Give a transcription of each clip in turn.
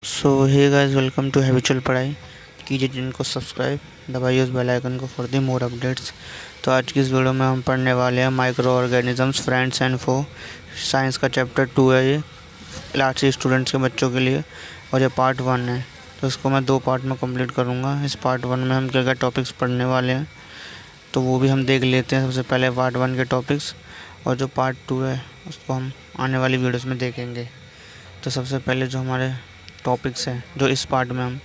So hey guys, welcome to habitual पढ़ाई। कीजिए जिनको सब्सक्राइब, दबाइए उस बेल आइकन को फॉर दी मोर अपडेट्स। तो आज की इस वीडियो में हम पढ़ने वाले हैं micro organisms friends and foe. Science का चैप्टर 2 है ये, लास्ट स्टूडेंट्स के बच्चों के लिए, और ये पार्ट 1 है। तो इसको मैं 2 पार्ट में कंप्लीट करूँगा। इस पार्ट 1 में हम क्या क्या टॉपिक्स पढ़ने वाले हैं तो वो भी हम देख लेते हैं। सबसे पहले पार्ट 1 के टॉपिक्स, और जो पार्ट 2 है उसको हम आने वाली वीडियोस में देखेंगे। तो सबसे पहले जो हमारे टॉपिक्स हैं जो इस पार्ट में हम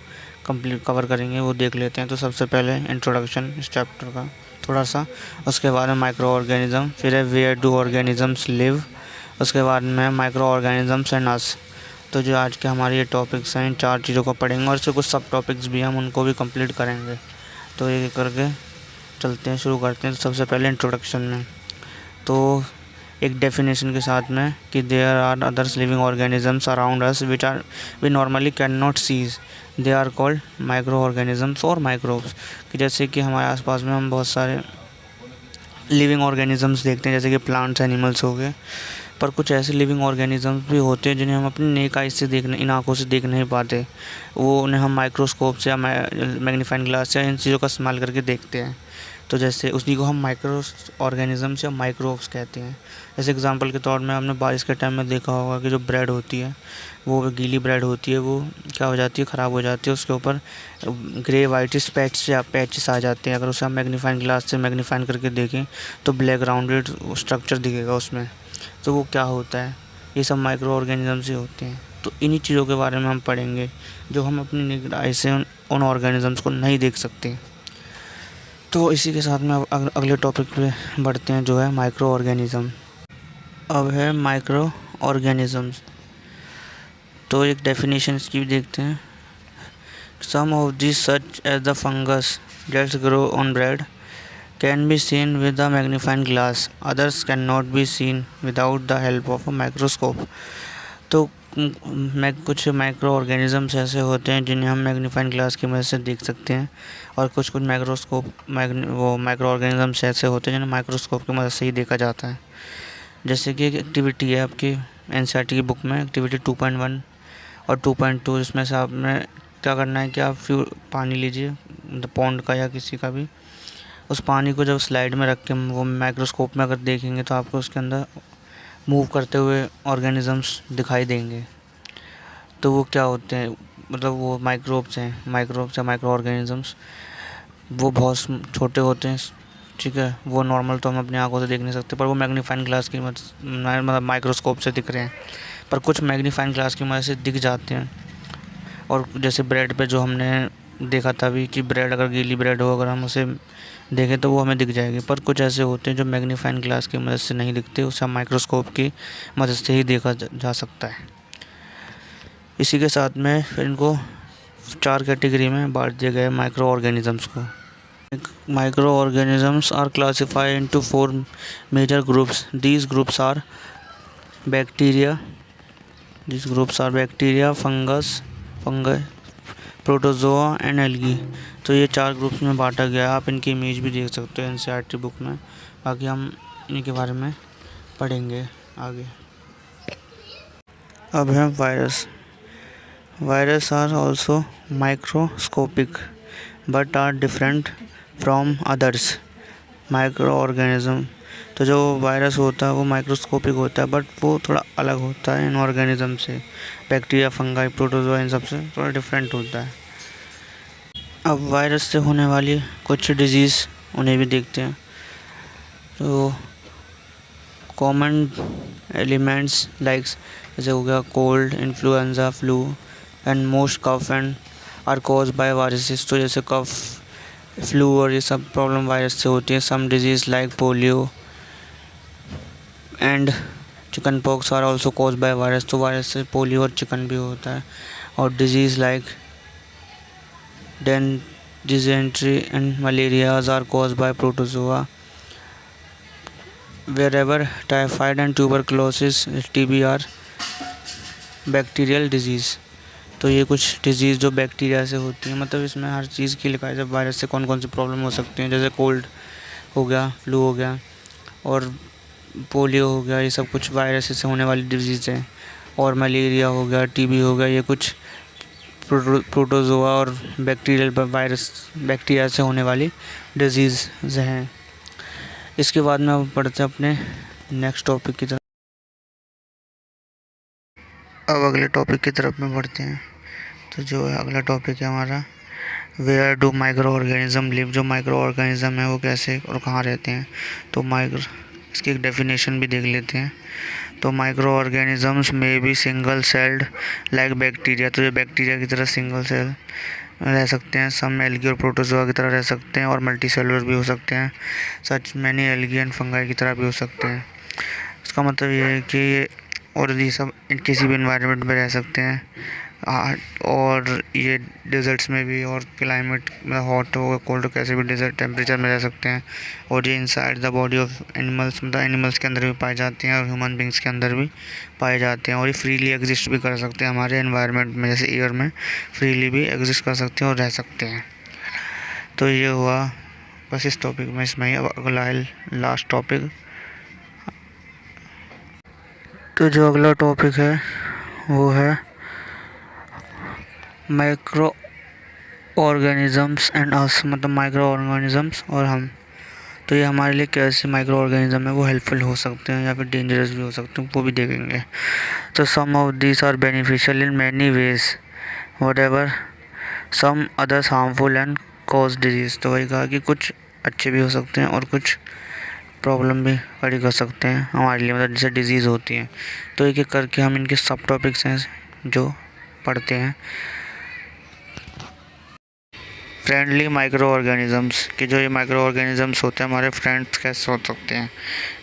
कंप्लीट कवर करेंगे वो देख लेते हैं। तो सबसे पहले इंट्रोडक्शन इस चैप्टर का थोड़ा सा, उसके बाद में माइक्रो ऑर्गेनिज्म, फिर है वेयर डू ऑर्गेनिजम्स लिव, उसके बाद में माइक्रो ऑर्गेनिजम्स एंड अस। तो जो आज के हमारे ये टॉपिक्स हैं, इन 4 चीज़ों को पढ़ेंगे और इससे कुछ सब टॉपिक्स भी हैं, हम उनको भी कंप्लीट करेंगे। तो ये करके चलते हैं, शुरू करते हैं। तो सबसे पहले इंट्रोडक्शन में तो एक डेफिनेशन के साथ में कि there are others living organisms around us which are we normally can not sees, they are called micro organisms और माइक्रोब्स। कि जैसे कि हमारे आसपास में हम बहुत सारे लिविंग ऑर्गेनिजम्स देखते हैं, जैसे कि प्लांट्स, एनिमल्स हो गए, पर कुछ ऐसे लिविंग ऑर्गेनिजम्स भी होते हैं जिन्हें हम अपनी नेक आई से इन आँखों से देख नहीं पाते। वो उन्हें हम माइक्रोस्कोप से या मैग्नीफाइंग ग्लास से इन चीज़ों का इस्तेमाल करके देखते हैं। तो जैसे उसी को हम माइक्रो ऑर्गेनिजम्स या माइक्रोब्स कहते हैं। जैसे एग्जांपल के तौर में हमने बारिश के टाइम में देखा होगा कि जो ब्रेड होती है, वो गीली ब्रेड होती है, वो क्या हो जाती है, ख़राब हो जाती है। उसके ऊपर ग्रे वाइटिश पैचेस आ जाते हैं। अगर उसे हम मैग्नीफाइंग ग्लास से मैग्नीफाइन करके देखें तो ब्लैक राउंडेड स्ट्रक्चर दिखेगा उसमें। तो वो क्या होता है, ये सब माइक्रो ऑर्गेनिजम्स ही होते हैं। तो इन्हीं चीज़ों के बारे में हम पढ़ेंगे जो हम अपनी नेकेड आई से उन ऑर्गेनिजम्स को नहीं देख सकते। तो इसी के साथ में अब अगले टॉपिक पे बढ़ते हैं, जो है माइक्रो ऑर्गेनिज़म। अब है माइक्रो ऑर्गेनिजम्स। तो एक डेफिनेशन इसकी भी देखते हैं। Some of this such as the fungus that's grow on bread can be seen with the magnifying glass, others can not be seen without the help of a microscope. तो कुछ micro organisms ऐसे होते हैं जिन्हें हम magnifying glass की मदद से देख सकते हैं, और कुछ कुछ माइक्रो ऑर्गेनिजम्स ऐसे होते हैं जिन्हें माइक्रोस्कोप की मदद से ही देखा जाता है। जैसे कि एक एक्टिविटी है आपकी एनसीईआरटी की बुक में, एक्टिविटी 2.1 और 2.2। इसमें से आपने क्या करना है कि आप पानी लीजिए, पॉन्ड का या किसी का भी। उस पानी को जब स्लाइड में रख के वो माइक्रोस्कोप में अगर देखेंगे तो आपको उसके अंदर मूव करते हुए ऑर्गेनिजम्स दिखाई देंगे। तो वो क्या होते हैं, मतलब वो माइक्रोब्स या माइक्रो ऑर्गेनिजम्स। वो बहुत छोटे होते हैं, ठीक है। वो नॉर्मल तो हम अपनी आंखों से देख नहीं सकते, पर वो मैग्नीफाइंग ग्लास की मतलब माइक्रोस्कोप से दिख रहे हैं। पर कुछ मैग्नीफाइंग ग्लास की मदद से दिख जाते हैं। और जैसे ब्रेड पे जो हमने देखा था अभी कि ब्रेड, अगर गीली ब्रेड हो, अगर हम उसे देखें तो वो हमें दिख जाएगी। पर कुछ ऐसे होते हैं जो मैग्नीफाइंग ग्लास की मदद से नहीं दिखते, उसे हम माइक्रोस्कोप की मदद से ही देखा जा सकता है। इसी के साथ में फिर इनको 4 कैटेगरी में बांट दिया गया है माइक्रो ऑर्गेनिजम्स को। Micro organisms are classified into 4 major groups. These groups are bacteria, fungi, protozoa and algae. तो ये 4 ग्रुप्स में बांटा गया है। आप इनकी इमेज भी देख सकते हो एनसीईआरटी बुक में। बाकी हम इनके बारे में पढ़ेंगे आगे। अब है virus. Virus are also microscopic but are different from others micro organism. तो जो वायरस होता है वो माइक्रोस्कोपिक होता है, बट वो थोड़ा अलग होता है इन ऑर्गेनिज्म से। बैक्टीरिया, फंगाई, प्रोटोजोआ इन सब से थोड़ा डिफरेंट होता है। अब वायरस से होने वाली कुछ डिजीज़ उन्हें भी देखते हैं। तो कॉमन एलिमेंट्स लाइक जैसे हो गया cold, influenza, flu and most cough and are cause by viruses. तो जैसे कफ, फ्लू और ये सब प्रॉब्लम वायरस से होती है। Some disease like polio and chicken pox are also cause by virus. तो वायरस से पोलियो और चिकन भी होता है। और disease like dysentery and malaria are caused by protozoa, wherever typhoid and tuberculosis TB are bacterial disease। तो ये कुछ डिजीज़ जो बैक्टीरिया से होती है, मतलब इसमें हर चीज़ की लिखा है जब वायरस से कौन कौन सी प्रॉब्लम हो सकती हैं। जैसे कोल्ड हो गया, फ्लू हो गया और पोलियो हो गया, ये सब कुछ वायरस से होने वाली डिजीज़ हैं। और मलेरिया हो गया, टीबी हो गया, ये कुछ प्रोटोजोआ और बैक्टीरियल वायरस बैक्टीरिया से होने वाली डिजीज़ हैं। इसके बाद में अब पढ़ते हैं अपने नेक्स्ट टॉपिक की तरफ। अब अगले टॉपिक की तरफ में बढ़ते हैं। तो जो है अगला टॉपिक है हमारा, where do micro organism live. जो माइक्रो ऑर्गेनिज्म है वो कैसे और कहाँ रहते हैं। तो इसकी एक डेफिनेशन भी देख लेते हैं। तो माइक्रो ऑर्गेनिजम्स में भी सिंगल सेल्ड लाइक बैक्टीरिया। तो ये बैक्टीरिया की तरह सिंगल सेल रह सकते हैं। सम एल्गी और प्रोटोजोआ की तरह रह सकते हैं और मल्टी सेलुलर भी हो सकते हैं। सच मैनी एल्गी एंड फंगाई की तरह भी हो सकते हैं। इसका मतलब ये है कि ये और ये सब किसी भी इन्वायरमेंट में रह सकते हैं। और ये डेजर्ट्स में भी और क्लाइमेट मतलब हॉट हो कोल्ड हो कैसे भी डेजर्ट टेम्परेचर में रह सकते हैं। और ये inside the body of animals मतलब एनिमल्स के अंदर भी पाए जाते हैं और ह्यूमन बींग्स के अंदर भी पाए जाते हैं। और ये फ्रीली एग्जिस्ट भी कर सकते हैं हमारे एनवायरनमेंट में, जैसे एयर में फ्रीली भी एग्जिस्ट कर सकते हैं और रह सकते हैं। तो ये हुआ बस इस टॉपिक में इसमें ही। अब अगला है लास्ट टॉपिक। तो जो अगला टॉपिक है वो है माइक्रो ऑर्गेनिजम्स एंड अस, मतलब माइक्रो ऑर्गेनिजम्स और हम। तो ये हमारे लिए कैसे माइक्रो ऑर्गेनिज्म है वो हेल्पफुल हो सकते हैं या फिर डेंजरस भी हो सकते हैं, वो भी देखेंगे। तो some of this are beneficial in many ways whatever some others harmful and cause disease. तो वही कहा कि कुछ अच्छे भी हो सकते हैं और कुछ प्रॉब्लम भी खड़ी कर सकते हैं हमारे लिए, मतलब जैसे डिजीज़ होती हैं। तो एक एक करके हम इनके सब टॉपिक्स हैं जो पढ़ते हैं। फ्रेंडली माइक्रो ऑर्गेनिजम्स कि जो ये माइक्रो ऑर्गेनिजम्स होते हैं हमारे फ्रेंड्स कैसे हो सकते हैं,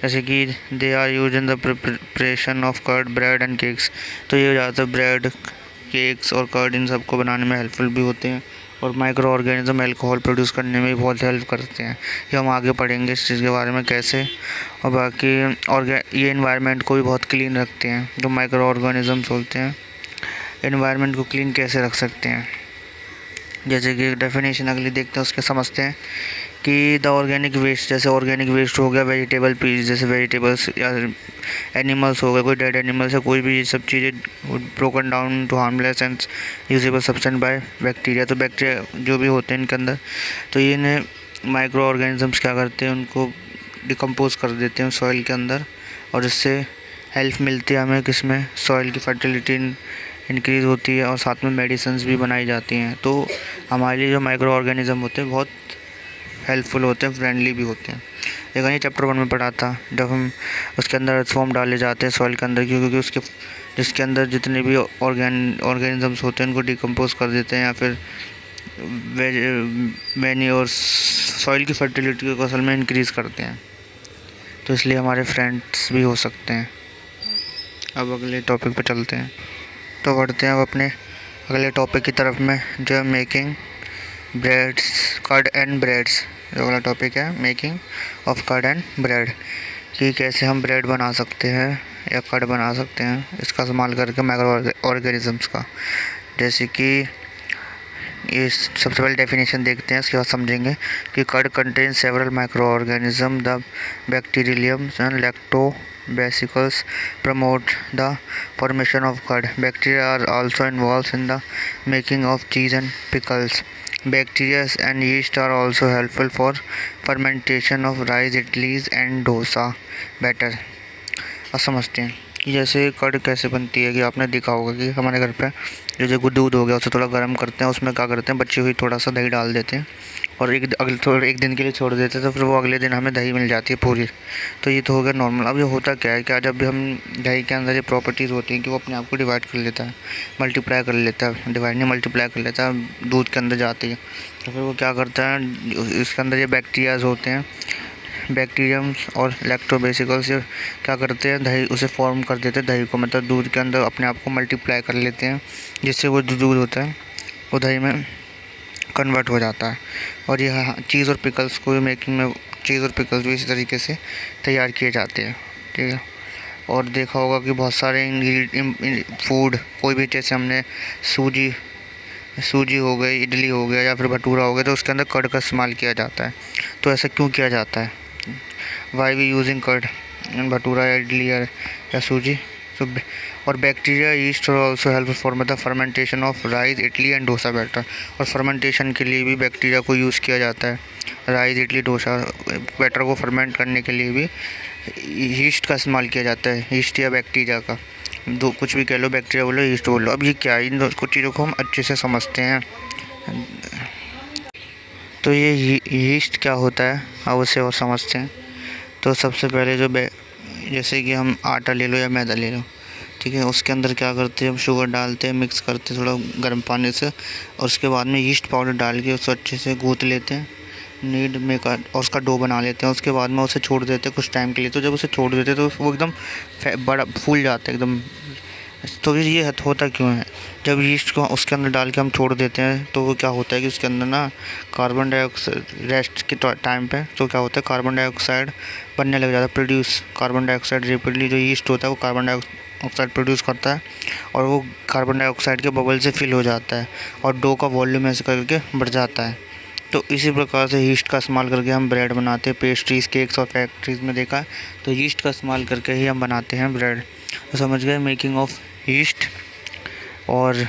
जैसे कि they are use in the preparation of curd bread and cakes. तो ये ज़्यादातर ब्रेड केक्स और कर्ड इन सबको बनाने में हेल्पफुल भी होते हैं। और माइक्रो ऑर्गेनिज्म अल्कोहल प्रोड्यूस करने में भी बहुत हेल्प करते हैं। ये हम आगे पढ़ेंगे इस चीज़ के बारे में कैसे। और बाकी ये इन्वायरमेंट को भी बहुत क्लीन रखते हैं। जो माइक्रो ऑर्गेनिजम्स होते हैं इन्वायरमेंट को क्लीन कैसे रख सकते हैं, जैसे कि डेफिनेशन अगली देखते हैं उसके समझते हैं कि द ऑर्गेनिक वेस्ट, जैसे ऑर्गेनिक वेस्ट हो गया वेजिटेबल पीस, जैसे वेजिटेबल्स या एनिमल्स हो गए, कोई डेड एनिमल्स है, कोई भी ये सब चीज़ें broken down to harmless and usable substance by bacteria. तो बैक्टीरिया जो भी होते हैं इनके अंदर, तो ये इन्हें माइक्रो ऑर्गेनिजम्स क्या करते हैं, उनको डिकम्पोज कर देते हैं सॉइल के अंदर। और इससे हेल्प मिलती है हमें किसमें, सॉइल की फर्टिलिटी इंक्रीज़ होती है और साथ में मेडिसिन्स भी बनाई जाती हैं। तो हमारे लिए जो माइक्रो ऑर्गेनिज्म होते हैं बहुत हेल्पफुल होते हैं, फ्रेंडली भी होते हैं। देखा ये चैप्टर 1 में पढ़ा था, जब हम उसके अंदर अर्थवॉर्म डाले जाते हैं सॉइल के अंदर, क्योंकि उसके जिसके अंदर जितने भी ऑर्गेनिजम्स होते हैं उनको डिकम्पोज कर देते हैं या फिर मैन्योर सॉइल की फर्टिलिटी को असल में इंक्रीज़ करते हैं। तो इसलिए हमारे फ्रेंड्स भी हो सकते हैं। अब अगले टॉपिक पे चलते हैं। तो बढ़ते हैं अब अपने अगले टॉपिक की तरफ में, जो है making breads curd and breads. जो अगला टॉपिक है making of curd and bread, कि कैसे हम ब्रेड बना सकते हैं या कर्ड बना सकते हैं इसका इस्तेमाल करके माइक्रो ऑर्गेनिजम्स का। जैसे कि ये सबसे पहले डेफिनेशन देखते हैं, उसके बाद समझेंगे कि curd contain several micro organism, the bacterium and lactobacillus promote the formation of curd. Bacteria are also involved in the making of cheese and pickles. Bacteria and yeast are also helpful for fermentation of rice, idlis and dosa batter. अब समझते हैं कि जैसे curd कैसे बनती है। कि आपने देखा होगा कि हमारे घर पे जो दूध हो गया उसे थोड़ा गर्म करते हैं, उसमें क्या करते हैं बची हुई थोड़ा सा दही डाल देते हैं और एक दिन के लिए छोड़ देते हैं, तो फिर वो अगले दिन हमें दही मिल जाती है पूरी। तो ये तो हो गया नॉर्मल। अब ये होता क्या है कि जब भी हम दही के अंदर ये प्रॉपर्टीज़ होती हैं कि वो अपने आप को डिवाइड कर लेता है, मल्टीप्लाई कर लेता है, डिवाइड नहीं मल्टीप्लाई कर लेता है, दूध के अंदर जाती है। तो फिर वो क्या करता है, इसके अंदर ये बैक्टीरियाज होते हैं, बैक्टीरियम्स और लैक्टोबैसिलस क्या करते हैं, दही उसे फॉर्म कर देते हैं, दही को मतलब दूध के अंदर अपने आप को मल्टीप्लाई कर लेते हैं, जिससे वो दूध होता है वो दही में कन्वर्ट हो जाता है। और यह चीज़ और पिकल्स को भी मेकिंग में चीज़ और पिकल्स भी इसी तरीके से तैयार किए जाते हैं, ठीक है। और देखा होगा कि बहुत सारे फूड कोई भी, जैसे हमने सूजी हो गई, इडली हो गया या फिर भटूरा हो गया, तो उसके अंदर कर्ड का इस्तेमाल किया जाता है। तो ऐसा क्यों किया जाता है, why we using curd in bhatura या इडली या सूजी। तो और bacteria yeast also help for the fermentation of rice, idli and dosa batter. और फर्मेंटेशन के लिए भी बैक्टीरिया को यूज़ किया जाता है। राइस, इडली, डोसा बैटर को फर्मेंट करने के लिए भी ईस्ट का इस्तेमाल किया जाता है। ईस्ट या बैक्टीरिया का, दो कुछ भी कह लो, बैक्टीरिया बोलो, ईस्ट बोलो। अब ये क्या है, इन कुछ चीज़ों को हम अच्छे से समझते हैं। तो ये ईस्ट क्या होता है अब उसे और समझते हैं। तो सबसे पहले जैसे कि हम आटा ले लो या मैदा ले लो, ठीक है, उसके अंदर क्या करते हैं, हम शुगर डालते हैं, मिक्स करते हैं थोड़ा गर्म पानी से, और उसके बाद में ईस्ट पाउडर डाल के उसको अच्छे से गूँथ लेते हैं नीड में और उसका डो बना लेते हैं। उसके बाद में उसे छोड़ देते हैं कुछ टाइम के लिए। तो जब उसे छोड़ देते हैं तो वो एकदम बड़ा फूल जाता है एकदम। तो ये होता क्यों है, जब ईस्ट को उसके अंदर डाल के हम छोड़ देते हैं तो वो क्या होता है कि उसके अंदर ना कार्बन डाइऑक्साइड रेस्ट के टाइम पे तो क्या होता है, कार्बन डाइऑक्साइड बनने लग जाता है, प्रोड्यूस कार्बन डाइऑक्साइड रेपिडली। जो ईस्ट होता है वो कार्बन डाइऑक्साइड प्रोड्यूस करता है और वो कार्बन डाइऑक्साइड के बबल से फिल हो जाता है और डो का वॉल्यूम ऐसे करके बढ़ जाता है। तो इसी प्रकार से ईस्ट का इस्तेमाल करके हम ब्रेड बनाते हैं, पेस्ट्रीज़, केक्स और फैक्ट्रीज़ में देखा। तो ईस्ट का इस्तेमाल करके ही हम बनाते हैं ब्रेड। तो समझ गए मेकिंग ऑफ ईस्ट और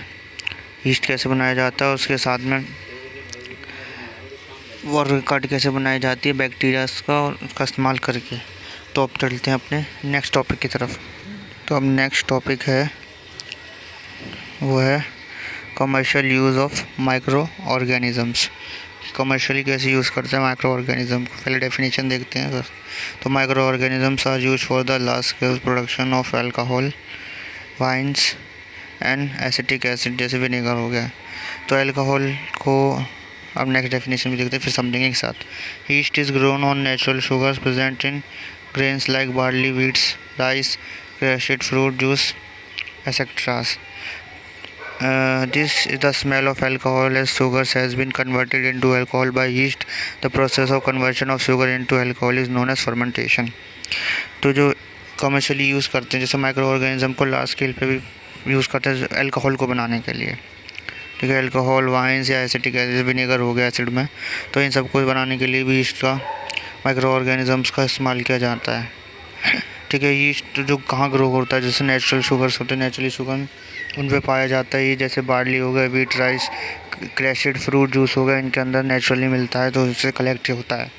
ईस्ट कैसे बनाया जाता है, उसके साथ में वर्क कार्ड कैसे बनाई जाती है बैक्टीरियाज का और उसका इस्तेमाल करके। तो अब चलते हैं अपने नेक्स्ट टॉपिक की तरफ। तो अब नेक्स्ट टॉपिक है वो है commercial use of micro organisms. Commercially कैसे यूज़ करते हैं माइक्रो ऑर्गेनिज़म को, पहले डेफिनेशन देखते हैं बस। तो micro organisms are use for the large scale production of alcohol, wines and acetic acid, जैसे विनेगर हो गया। तो अल्कोहल को अब नेक्स्ट डेफिनेशन भी देखते हैं, फिर समझेंगे एक साथ। Yeast is grown on natural sugars present in grains like barley, wheats, rice, crushed fruit juice etceteras. This is the smell of alcohol as sugars has been converted into alcohol by yeast. The process of conversion of sugar into alcohol is known as fermentation. तो जो commercially use करते हैं, जैसे micro organism को large scale पे भी use करते हैं अल्कोहल को बनाने के लिए, ठीक है, अल्कोहल, वाइन्स या एसिटिक एसिड, विनेगर हो गया एसिड में, तो इन सबको बनाने के लिए भी यीस्ट का माइक्रो ऑर्गेनिजम्स का इस्तेमाल किया जाता है, ठीक है। यीस्ट जो कहाँ ग्रो होता है, जैसे नेचुरल शुगर्स होते हैं, नेचुरली शुगर उन पे पाया जाता है। ये जैसे बार्ली हो गया, व्हीट, राइस, क्रैशड फ्रूट जूस हो गया, इनके अंदर नेचुरली मिलता है, तो इससे कलेक्ट होता है।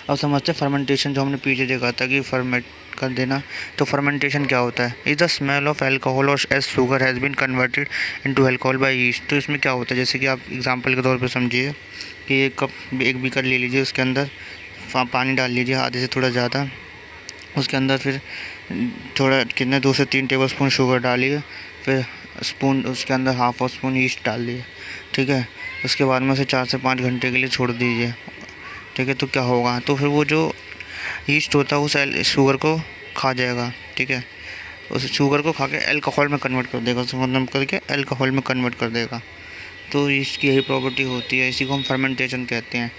अब समझते हैं फर्मेंटेशन, जो हमने पीछे देखा था कि फर्मेंट कर देना। तो फर्मेंटेशन क्या होता है, is the smell of alcohol और as sugar has been converted into alcohol by yeast. तो इसमें क्या होता है, जैसे कि आप एग्जांपल के तौर पे समझिए कि एक बीकर ले लीजिए, उसके अंदर पानी डाल लीजिए आधे से थोड़ा ज़्यादा, उसके अंदर फिर थोड़ा कितने 2 से 3 टेबल स्पून शुगर डालिए, फिर स्पून उसके अंदर हाफ ऑफ स्पून यीस्ट डाल दिए, ठीक है। उसके बाद में उसे 4 से 5 घंटे के लिए छोड़ दीजिए, ठीक है। तो क्या होगा, तो फिर वो जो यीस्ट होता है उस शुगर को खा जाएगा, ठीक है, उस शुगर को खा के अल्कोहल में कन्वर्ट कर देगा, उसको मतलब करके अल्कोहल में कन्वर्ट कर देगा। तो इसकी यही प्रॉपर्टी होती है, इसी को हम फर्मेंटेशन कहते हैं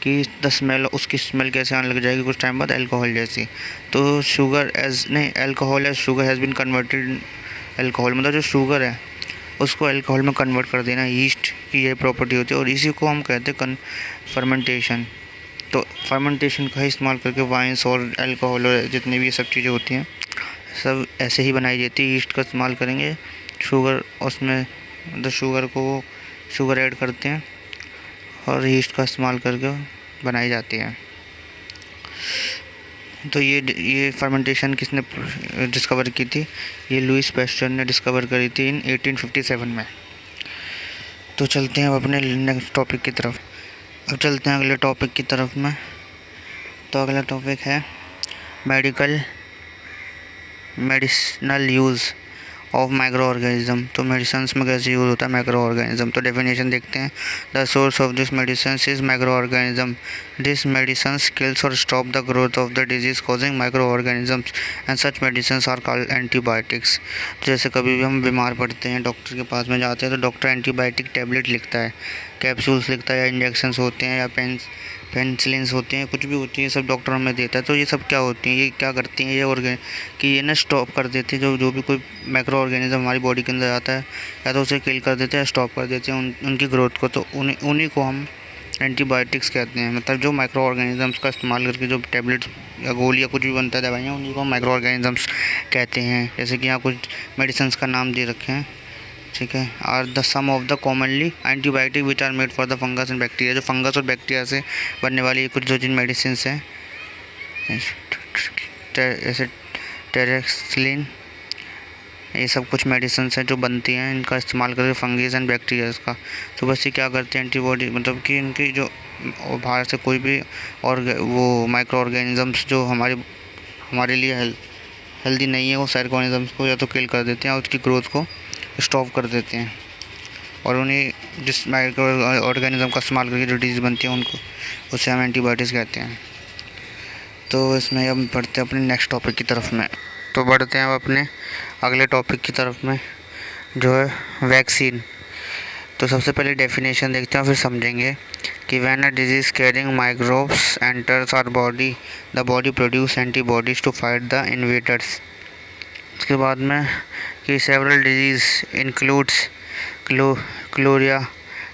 कि द स्मेल, उसकी स्मेल कैसे आने लग जाएगी कुछ टाइम बाद अल्कोहल जैसी। तो शुगर एज नहीं, alcohol as sugar has been converted, alcohol मतलब जो शुगर है उसको अल्कोहल में कन्वर्ट कर देना, यीस्ट की यही प्रॉपर्टी होती है, और इसी को हम कहते हैं फर्मेंटेशन। तो फर्मेंटेशन का इस्तेमाल करके वाइन्स और अल्कोहल और जितनी भी ये सब चीज़ें होती हैं सब ऐसे ही बनाई जाती है। यीस्ट का इस्तेमाल करेंगे, शुगर उसमें मतलब शुगर ऐड करते हैं और यीस्ट का इस्तेमाल करके बनाई जाती है। तो ये फर्मेंटेशन किसने डिस्कवर की थी, ये लुइस पैस्चर ने डिस्कवर करी थी इन 1857 में। तो चलते हैं अब अपने नेक्स्ट टॉपिक की तरफ। अब चलते हैं अगले टॉपिक की तरफ में। तो अगला टॉपिक है medicinal use of micro organism. तो मेडिसिन्स में कैसे यूज़ होता है माइक्रो ऑर्गेनिज्म, तो डेफिनेशन देखते हैं। The source of this medicine is micro organism. This medicines kills और stop the growth of the disease causing micro organisms and such medicines are called antibiotics. जैसे कभी भी हम बीमार पड़ते हैं, डॉक्टर के पास में जाते हैं तो डॉक्टर एंटीबायोटिक टैबलेट लिखता है, कैप्सूल्स लिखता है, या इंजेक्शंस होते हैं, या पेंसिलिन्स होते हैं, कुछ भी होती है, सब डॉक्टर हमें देता है। तो ये सब क्या होती हैं, ये क्या करती हैं, ये कि ये ना स्टॉप कर देती है जो भी कोई माइक्रो ऑर्गेनिज्म हमारी बॉडी के अंदर आता है, या तो उसे किल कर देते हैं, स्टॉप कर देते हैं उनकी ग्रोथ को। तो उन्हीं को हम एंटीबायोटिक्स कहते हैं। मतलब जो माइक्रो ऑर्गेनिजम्स का इस्तेमाल करके जो टैबलेट्स या गोली या कुछ भी बनता है, दवाइयाँ, उन्हीं को माइक्रो ऑर्गेनिजम्स कहते हैं। जैसे कि यहाँ कुछ मेडिसिन का नाम दे रखे हैं, ठीक है। Are the some of the commonly antibiotic which are made for the fungus and bacteria. जो फंगस और बैक्टीरिया से बनने वाली कुछ जो जिन मेडिसिन हैं, जैसे टेरेक्सिलिन, ये सब कुछ मेडिसिन हैं जो बनती हैं, इनका इस्तेमाल करके फंगस एंड बैक्टीरिया का। तो बस ये क्या करते हैं, एंटीबॉडी, मतलब कि इनकी जो बाहर से कोई भी और वो माइक्रो ऑर्गेनिजम्स जो हमारे लिए हेल्दी नहीं है, वो सारे ऑर्गेनिजम्स को या तो किल कर देते हैं और उसकी ग्रोथ को स्टॉप कर देते हैं। और उन्हें जिस माइक्रो ऑर्गेनिज्म का इस्तेमाल करके जो डिजीज़ बनती है उनको, उसे हम एंटीबायोटिक्स कहते हैं। तो इसमें अब बढ़ते हैं अपने नेक्स्ट टॉपिक की तरफ में। तो बढ़ते हैं अब अपने अगले टॉपिक की तरफ में, जो है वैक्सीन। तो सबसे पहले डेफिनेशन देखते हैं, फिर समझेंगे कि when a disease carrying microbes enters our body, the body produce antibodies to fight the invaders. उसके बाद में कि several disease includes cholera,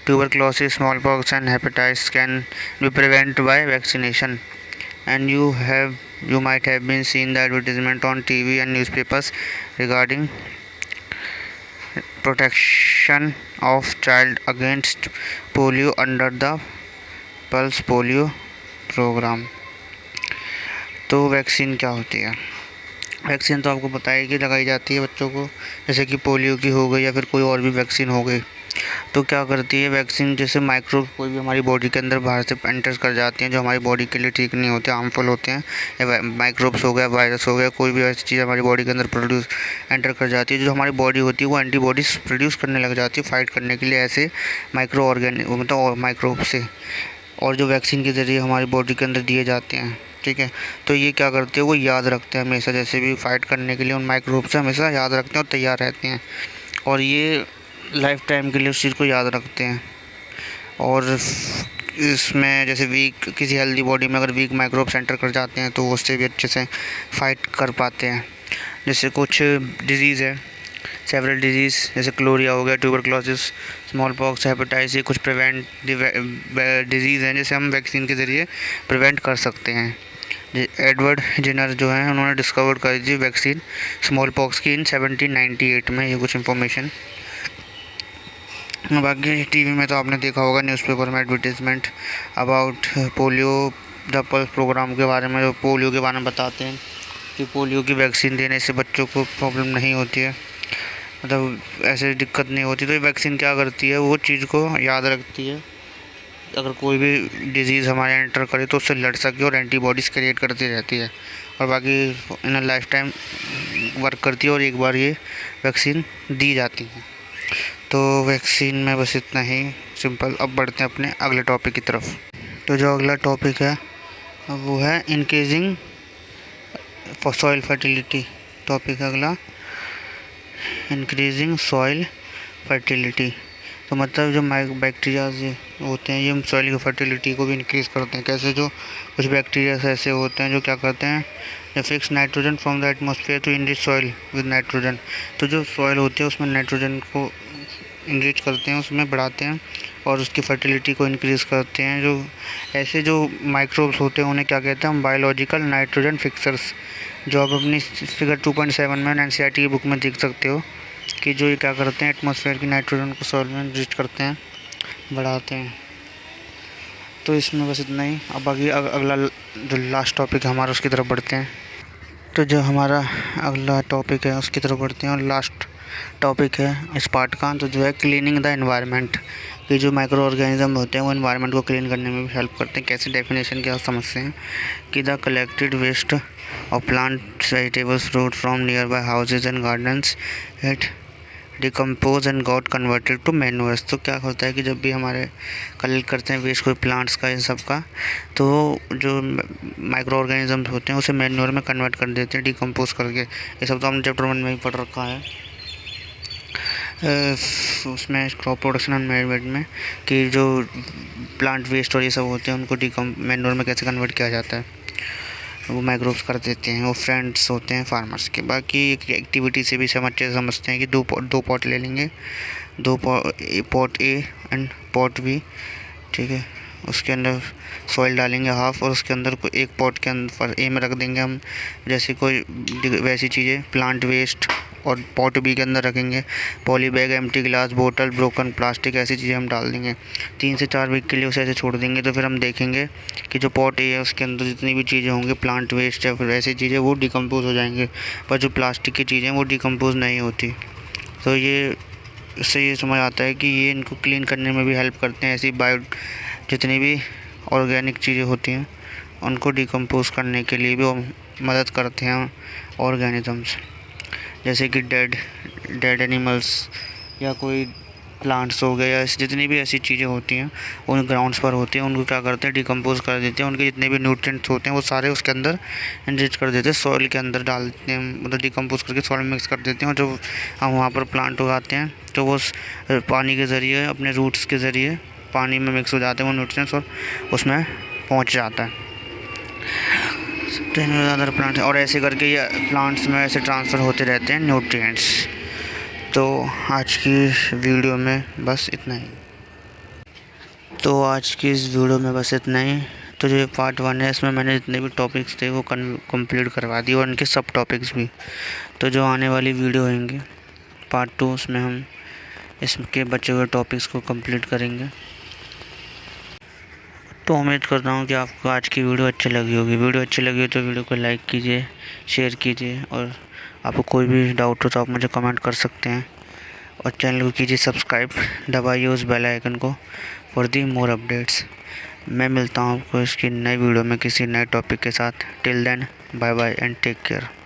tuberculosis, smallpox and hepatitis can be prevented by vaccination. And you might have been seen the advertisement on TV and newspapers regarding protection of child against polio under the pulse polio program. तो vaccine क्या होती है? Vaccine तो आपको पता है कि लगाई जाती है बच्चों को, जैसे कि पोलियो की हो गई या फिर कोई और भी वैक्सीन हो गई। तो क्या करती है वैक्सीन, जैसे माइक्रोब कोई भी हमारी बॉडी के अंदर बाहर से एंटर कर जाती हैं जो हमारी बॉडी के लिए ठीक नहीं होते, हार्मफुल होते हैं, या माइक्रोब्स हो गया, वायरस हो गया, कोई भी ऐसी चीज़ हमारी बॉडी के अंदर एंटर कर जाती है, जो हमारी बॉडी होती है वो एंटीबॉडीज़ प्रोड्यूस करने लग जाती है फाइट करने के लिए ऐसे मतलब माइक्रोब से, और जो वैक्सीन के ज़रिए हमारी बॉडी के अंदर दिए जाते हैं, ठीक है। तो ये क्या करते हैं, वो याद रखते हैं हमेशा, जैसे भी फाइट करने के लिए उन माइक्रोब से हमेशा याद रखते हैं और तैयार रहते हैं, और ये लाइफ टाइम के लिए उस चीज़ को याद रखते हैं। और इसमें जैसे किसी हेल्दी बॉडी में अगर वीक माइक्रोब्स एंटर कर जाते हैं तो वो उससे भी अच्छे से फाइट कर पाते हैं। जैसे कुछ डिजीज़ है, सेवरल डिजीज़, जैसे क्लोरिया हो गया, ट्यूबरक्लोसिस, स्मॉल पॉक्स, हेपेटाइटिस, ये कुछ प्रिवेंट डिजीज़ हैं जैसे हम वैक्सीन के ज़रिए प्रिवेंट कर सकते हैं। एडवर्ड जेनर जो हैं उन्होंने डिस्कवर करी थी वैक्सीन स्मॉल पॉक्स की इन 1798 में, ये कुछ इन्फॉर्मेशन। बाकी टीवी में तो आपने देखा होगा, न्यूज़पेपर में advertisement about polio the pulse programme के बारे में, जो पोलियो के बारे में बताते हैं कि पोलियो की वैक्सीन देने से बच्चों को प्रॉब्लम नहीं होती है, मतलब ऐसे दिक्कत नहीं होती। तो ये वैक्सीन क्या करती है, वो चीज़ को याद रखती है, अगर कोई भी डिजीज़ हमारे एंटर करे तो उससे लड़ सके, और एंटीबॉडीज़ क्रिएट करती रहती है, और बाकी इन लाइफ टाइम वर्क करती है, और एक बार ये वैक्सीन दी जाती है। तो वैक्सीन में बस इतना ही सिंपल। अब बढ़ते हैं अपने अगले टॉपिक की तरफ। तो जो अगला टॉपिक है वो है इंक्रीजिंग सॉइल फर्टिलिटी। टॉपिक अगला इंक्रीजिंग सॉइल फर्टिलिटी। तो मतलब जो बैक्टीरियाज होते हैं ये सॉइल की फर्टिलिटी को भी इंक्रीज़ करते हैं। कैसे? जो कुछ बैक्टीरियाज ऐसे होते हैं जो क्या करते हैं, जो fix nitrogen from the atmosphere to enrich soil with nitrogen. तो जो सॉइल होती है उसमें नाइट्रोजन को इनरिच करते हैं, उसमें बढ़ाते हैं और उसकी फर्टिलिटी को इंक्रीज़ करते हैं। जो ऐसे जो माइक्रोब्स होते हैं उन्हें क्या कहते हैं हम, बायोलॉजिकल नाइट्रोजन फिक्सर्स, जो आप अपनी फिगर 2.7 में NCERT की बुक में देख सकते हो कि जो ये क्या करते हैं, एटमॉस्फेयर की नाइट्रोजन को सॉइल में इनरिच करते हैं, बढ़ाते हैं। तो इसमें बस इतना ही। अब बाकी अगला जो लास्ट टॉपिक है हमारा उसकी तरफ बढ़ते हैं। तो जो हमारा अगला टॉपिक है उसकी तरफ बढ़ते हैं, और लास्ट टॉपिक है इस पार्ट का, तो जो है क्लीनिंग द एनवायरनमेंट। कि जो माइक्रो ऑर्गेनिज्म होते हैं वो एनवायरनमेंट को क्लीन करने में भी हेल्प करते हैं। कैसे? डेफिनेशन क्या समझते हैं कि the collected waste of plants, vegetables, fruit from nearby houses and gardens, it decompose and got converted to manures. तो क्या होता है कि जब भी हमारे कलेक्ट करते हैं वेस्ट कोई प्लांट्स का, इन सब का, तो जो माइक्रो ऑर्गेनिजम्स होते हैं उसे मैन्योर में कन्वर्ट कर देते हैं डिकम्पोज करके। ये सब तो हमने चैप्टर 1 में ही पढ़ रखा है उसमें, क्रॉप प्रोडक्शन एंड मैनेजमेंट में, कि जो प्लांट वेस्ट और ये सब होते हैं उनको मैन्योर में कैसे कन्वर्ट किया जाता है, वो माइक्रोब्स कर देते हैं, वो फ्रेंड्स होते हैं फार्मर्स के। बाकी एक एक्टिविटी से भी हम अच्छे से समझते हैं कि दो पॉट ले लेंगे, pot A and pot B, ठीक है, उसके अंदर सॉइल डालेंगे हाफ, और उसके अंदर कोई एक पॉट के अंदर ए में रख देंगे हम, जैसे कोई वैसी चीज़ें प्लांट वेस्ट, और पॉट बी के अंदर रखेंगे पॉली बैग, एम्प्टी ग्लास बोतल, ब्रोकन प्लास्टिक, ऐसी चीज़ें हम डाल देंगे। 3 से 4 वीक के लिए उसे ऐसे छोड़ देंगे। तो फिर हम देखेंगे कि जो पॉट ए है उसके अंदर जितनी भी चीज़ें होंगी, प्लांट वेस्ट या फिर ऐसी चीज़ें, वो डिकम्पोज हो जाएंगे। पर जो प्लास्टिक की चीज़ें वो डिकम्पोज नहीं होती। तो ये इससे ये समझ आता है कि ये इनको क्लीन करने में भी हेल्प करते हैं। ऐसी बायो जितनी भी ऑर्गेनिक चीज़ें होती हैं उनको डिकम्पोज करने के लिए भी वो मदद करते हैं ऑर्गेनिजम्स, जैसे कि डेड एनिमल्स या कोई प्लांट्स हो गए, या जितनी भी ऐसी चीज़ें होती हैं उन ग्राउंड्स पर होती हैं, उनको क्या करते हैं डिकम्पोज कर देते हैं। उनके जितने भी न्यूट्रिएंट्स होते हैं वो सारे उसके अंदर इनरिच कर देते हैं, सॉइल के अंदर डाल देते हैं, मतलब डिकम्पोज करके सॉइल मिक्स कर देते हैं। और जो हम वहाँ पर प्लांट उगाते हैं तो वो पानी के ज़रिए, अपने रूट्स के ज़रिए पानी में मिक्स हो जाते हैं वो न्यूट्रिएंट्स, और उसमें पहुँच जाता है तो अदर प्लांट्स, और ऐसे करके ये प्लांट्स में ऐसे ट्रांसफ़र होते रहते हैं न्यूट्रिएंट्स। तो आज की वीडियो में बस इतना ही। तो जो पार्ट 1 है इसमें मैंने जितने भी टॉपिक्स थे वो कंप्लीट करवा दिए, और उनके सब टॉपिक्स भी। तो जो आने वाली वीडियो होंगी पार्ट 2, उसमें हम इसके बचे हुए टॉपिक्स को कंप्लीट करेंगे। तो उम्मीद करता हूँ कि आपको आज की वीडियो अच्छी लगी होगी। वीडियो अच्छी लगी हो तो वीडियो को लाइक कीजिए, शेयर कीजिए, और आपको कोई भी डाउट हो तो आप मुझे कमेंट कर सकते हैं। और चैनल को कीजिए सब्सक्राइब, दबाइए उस बेल आइकन को फॉर दी मोर अपडेट्स। मैं मिलता हूँ आपको इसकी नई वीडियो में किसी नए टॉपिक के साथ। Till then bye bye and take care.